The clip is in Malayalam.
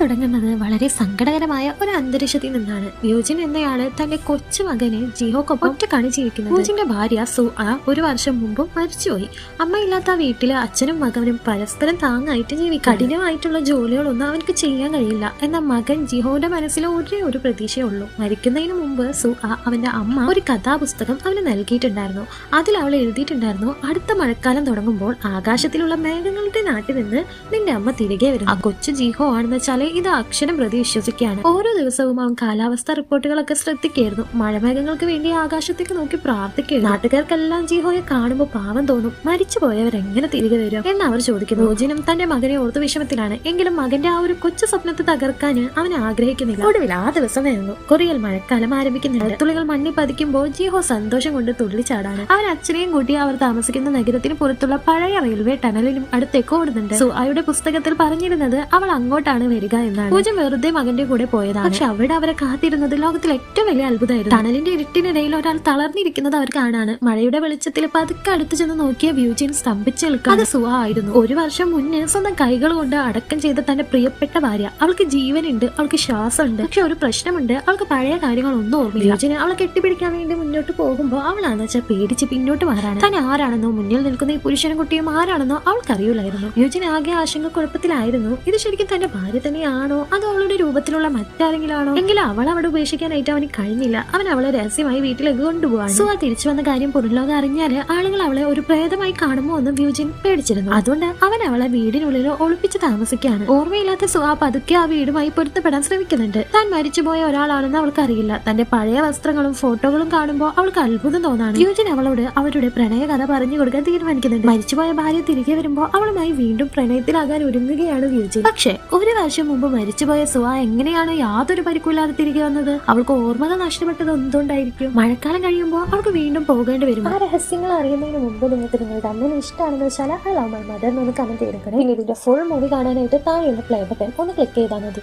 തുടങ്ങുന്നത് വളരെ സങ്കടകരമായ ഒരു അന്തരീക്ഷത്തിൽ നിന്നാണ്. യൂജിൻ എന്നയാള് തന്റെ കൊച്ചു മകനെ ജിഹോക്കൊപ്പം ഒറ്റ കാണിച്ചിരിക്കുന്നത്. യൂജിന്റെ ഭാര്യ സുആ ഒരു വർഷം മുമ്പും മരിച്ചുപോയി. അമ്മയില്ലാത്ത വീട്ടില് അച്ഛനും മകനും പരസ്പരം താങ്ങായിട്ട് ജീവിക്കും. കഠിനമായിട്ടുള്ള ജോലികളൊന്നും അവനക്ക് ചെയ്യാൻ കഴിയില്ല. എന്നാൽ മകൻ ജിഹോയുടെ മനസ്സിൽ ഒരേ ഒരു പ്രതീക്ഷയേ ഉള്ളൂ. മരിക്കുന്നതിന് മുമ്പ് സുആ അവന്റെ അമ്മ ഒരു കഥാപുസ്തകം അവന് നൽകിയിട്ടുണ്ടായിരുന്നു. അതിൽ അവൾ എഴുതിയിട്ടുണ്ടായിരുന്നു, അടുത്ത മഴക്കാലം തുടങ്ങുമ്പോൾ ആകാശത്തിലുള്ള മേഘങ്ങളുടെ നാട്ടിൽ നിന്ന് നിന്റെ അമ്മ തിരികെ വരും. ആ കൊച്ചു ജിഹോ ആണെന്ന് വെച്ചാല് ഇത് അക്ഷരം പ്രതി വിശ്വസിക്കുകയാണ്. ഓരോ ദിവസവും അവൻ കാലാവസ്ഥ റിപ്പോർട്ടുകളൊക്കെ ശ്രദ്ധിക്കായിരുന്നു. മഴമേഘങ്ങൾക്ക് വേണ്ടി ആകാശത്തേക്ക് നോക്കി പ്രാർത്ഥിക്കുകയായിരുന്നു. നാട്ടുകാർക്കെല്ലാം ജിഹോയെ കാണുമ്പോൾ പാവം തോന്നും. മരിച്ചു പോയവർ എങ്ങനെ തിരികെ വരും എന്ന് അവർ ചോദിക്കുന്നു. യൂജിനും തന്റെ മകനെ ഓർത്ത് വിഷമത്തിലാണ്. എങ്കിലും മകന്റെ ആ ഒരു കൊച്ചു സ്വപ്നത്തെ തകർക്കാൻ അവൻ ആഗ്രഹിക്കുന്നില്ല. ഒടുവിൽ ആ ദിവസം വരുന്നു. കൊറിയയിൽ മഴക്കാലം ആരംഭിക്കുന്നുണ്ട്. തുള്ളികൾ മണ്ണിൽ പതിക്കുമ്പോൾ ജിഹോ സന്തോഷം കൊണ്ട് തുള്ളിച്ചാടാണ്. അവൻ അച്ഛനെയും കൂട്ടി അവർ താമസിക്കുന്ന നഗരത്തിന് പുറത്തുള്ള പഴയ റെയിൽവേ ടണലിനും അടുത്തേക്ക് ഓടുന്നുണ്ട്. സുആയുടെ പുസ്തകത്തിൽ പറഞ്ഞിരുന്നത് അവൾ അങ്ങോട്ടാണ് വരിക എന്നാണ്. പൂജ വെറുതെ മകന്റെ കൂടെ പോയതാണ്. പക്ഷെ അവിടെ അവരെ കാത്തിരുന്നത് ലോകത്തിൽ ഏറ്റവും വലിയ അത്ഭുതമായിരുന്നു. ടണലിന്റെ ഇരുട്ടിനിടയിൽ ഒരാൾ തളർന്നിരിക്കുന്നത് അവർ കാണാണ്. മഴയുടെ വെളിച്ചത്തിൽ പതുക്കെ അടുത്ത് ചെന്ന് നോക്കിയ യൂജിൻ സ്തംഭിച്ചു നിൽക്കുക. അത് സുആ ആയിരുന്നു. ഒരു വർഷം മുന്നേ സ്വന്തം കൈകൾ കൊണ്ട് അടക്കം ചെയ്ത തന്റെ പ്രിയപ്പെട്ട ഭാര്യ. അവൾക്ക് ജീവനുണ്ട്, അവൾക്ക് ശ്വാസമുണ്ട്. പക്ഷെ ഒരു പ്രശ്നമുണ്ട്, അവൾക്ക് പഴയ കാര്യങ്ങളൊന്നും ഓർമ്മയില്ല. യൂജിന് അവളെ കെട്ടിപ്പിടിക്കാൻ വേണ്ടി മുന്നോട്ട് പോകുമ്പോൾ അവളാന്ന് വെച്ചാൽ പേടിച്ച് പിന്നോട്ട് മാറാണ്. താൻ ആരാണെന്നോ മുന്നിൽ നിൽക്കുന്ന ഈ പുരുഷനും കുട്ടിയും ആരാണെന്നോ അവൾക്കറിയില്ലായിരുന്നു. യൂജിൻ ആകെ ആശങ്കക്കുഴപ്പത്തിലായിരുന്നു. ഇത് ശരിക്കും തന്റെ ഭാര്യ തന്നെയാണോ അതോ അവളുടെ രൂപത്തിലുള്ള മറ്റാരെങ്കിലും ആണോ? എങ്കിലും അവൾ അവിടെ ഉപേക്ഷിക്കാനായിട്ട് അവന് കഴിഞ്ഞില്ല. അവൻ അവളെ രഹസ്യമായി വീട്ടിലേക്ക് കൊണ്ടുപോവാണ്. സുആ തിരിച്ചു വന്ന കാര്യം പുറംലോകം അറിഞ്ഞാല് ആളുകൾ അവളെ ഒരു പ്രേതമായി കാണുമോ എന്ന് യൂജിൻ പേടിച്ചിരുന്നു. അതുകൊണ്ട് അവൻ അവളെ വീടിനുള്ളിൽ ഒളിപ്പിച്ച് താമസിക്കുകയാണ്. ഓർമ്മയില്ലാത്ത സുആ പതുക്കെ ആ വീടുമായി പൊരുത്തപ്പെടാൻ ശ്രമിക്കുന്നുണ്ട്. താൻ മരിച്ചുപോയ ഒരാളാണെന്ന് അവൾക്ക് അറിയില്ല. തന്റെ പഴയ വസ്ത്രങ്ങളും ഫോട്ടോകളും കാണുമ്പോൾ അവൾക്ക് അത്ഭുതം തോന്നാണ്. യൂജിൻ അവളോട് അവരുടെ പ്രണയ കഥ പറഞ്ഞു കൊടുക്കാൻ തീരുമാനിക്കുന്നുണ്ട്. മരിച്ചുപോയ ഭാര്യ തിരികെ വരുമ്പോൾ അവളുമായി വീണ്ടും പ്രണയത്തിലാകാൻ ഒരുങ്ങുകയാണ് യൂജിൻ. പക്ഷെ ഒരു വർഷം മുമ്പ് മരിച്ചുപോയ സുആ എങ്ങനെയാണ് യാതൊരു പരിക്കില്ലാതെ തിരികെ വന്നത്? അവൾക്ക് ഓർമ്മകൾ നഷ്ടപ്പെട്ടത് എന്തുകൊണ്ടായിരിക്കും? മഴക്കാലം കഴിയുമ്പോൾ അവൾക്ക് വീണ്ടും പോകേണ്ടി വരും. ആ രഹസ്യങ്ങൾ അറിയുന്നതിന് മുമ്പ് നിങ്ങൾക്ക് നിങ്ങളുടെ അമ്മനെ ഇഷ്ടമാണെന്ന് വെച്ചാൽ ഐ ലവ് മൈ മദർ എന്ന് കമന്റ് ചെയ്തേക്കണം. പിന്നെ ഇതിന്റെ ഫുൾ മൂവി കാണാനായിട്ട് താഴെയുള്ള പ്ലേ ബട്ടൺ ഒന്ന് ക്ലിക്ക് ചെയ്താൽ മതി.